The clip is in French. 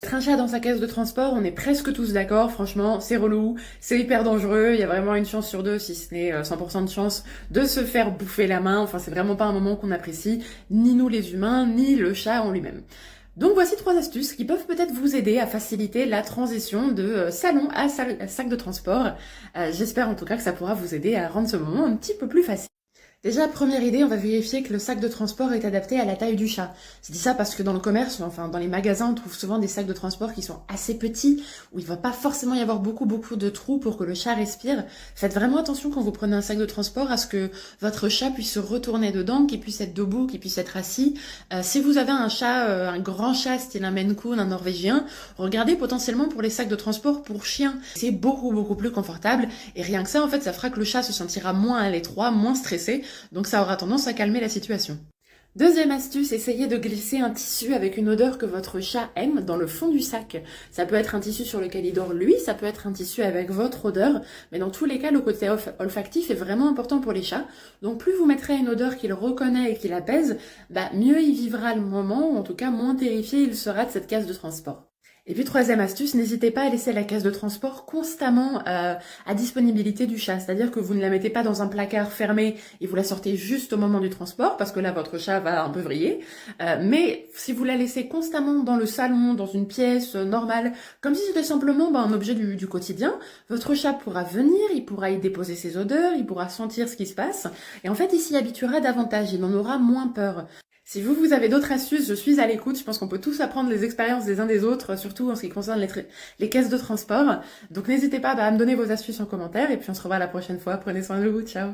Mettre un chat dans sa caisse de transport, on est presque tous d'accord, franchement, c'est relou, c'est hyper dangereux, il y a vraiment une chance sur deux, si ce n'est 100% de chance, de se faire bouffer la main, enfin c'est vraiment pas un moment qu'on apprécie, ni nous les humains, ni le chat en lui-même. Donc voici 3 astuces qui peuvent peut-être vous aider à faciliter la transition de salon à sac de transport. J'espère en tout cas que ça pourra vous aider à rendre ce moment un petit peu plus facile. Déjà, première idée, on va vérifier que le sac de transport est adapté à la taille du chat. Je dis ça parce que dans le commerce, enfin dans les magasins, on trouve souvent des sacs de transport qui sont assez petits, où il va pas forcément y avoir beaucoup de trous pour que le chat respire. Faites vraiment attention quand vous prenez un sac de transport à ce que votre chat puisse se retourner dedans, qu'il puisse être debout, qu'il puisse être assis. Si vous avez un chat, un grand chat style un Maine Coon, un Norvégien, regardez potentiellement pour les sacs de transport pour chiens. C'est beaucoup plus confortable et rien que ça, en fait, ça fera que le chat se sentira moins à l'étroit, moins stressé. Donc ça aura tendance à calmer la situation. Deuxième astuce, essayez de glisser un tissu avec une odeur que votre chat aime dans le fond du sac. Ça peut être un tissu sur lequel il dort lui, ça peut être un tissu avec votre odeur, mais dans tous les cas, le côté olfactif est vraiment important pour les chats. Donc plus vous mettrez une odeur qu'il reconnaît et qu'il apaise, mieux il vivra le moment, ou en tout cas moins terrifié il sera de cette case de transport. Et puis troisième astuce, n'hésitez pas à laisser la caisse de transport constamment à disponibilité du chat. C'est-à-dire que vous ne la mettez pas dans un placard fermé et vous la sortez juste au moment du transport, parce que là, votre chat va un peu vriller. Mais si vous la laissez constamment dans le salon, dans une pièce normale, comme si c'était simplement un objet du quotidien, votre chat pourra venir, il pourra y déposer ses odeurs, il pourra sentir ce qui se passe. Et en fait, il s'y habituera davantage, il en aura moins peur. Si vous avez d'autres astuces, je suis à l'écoute. Je pense qu'on peut tous apprendre les expériences des uns des autres, surtout en ce qui concerne les caisses de transport. Donc n'hésitez pas à me donner vos astuces en commentaire et puis on se revoit la prochaine fois. Prenez soin de vous, ciao!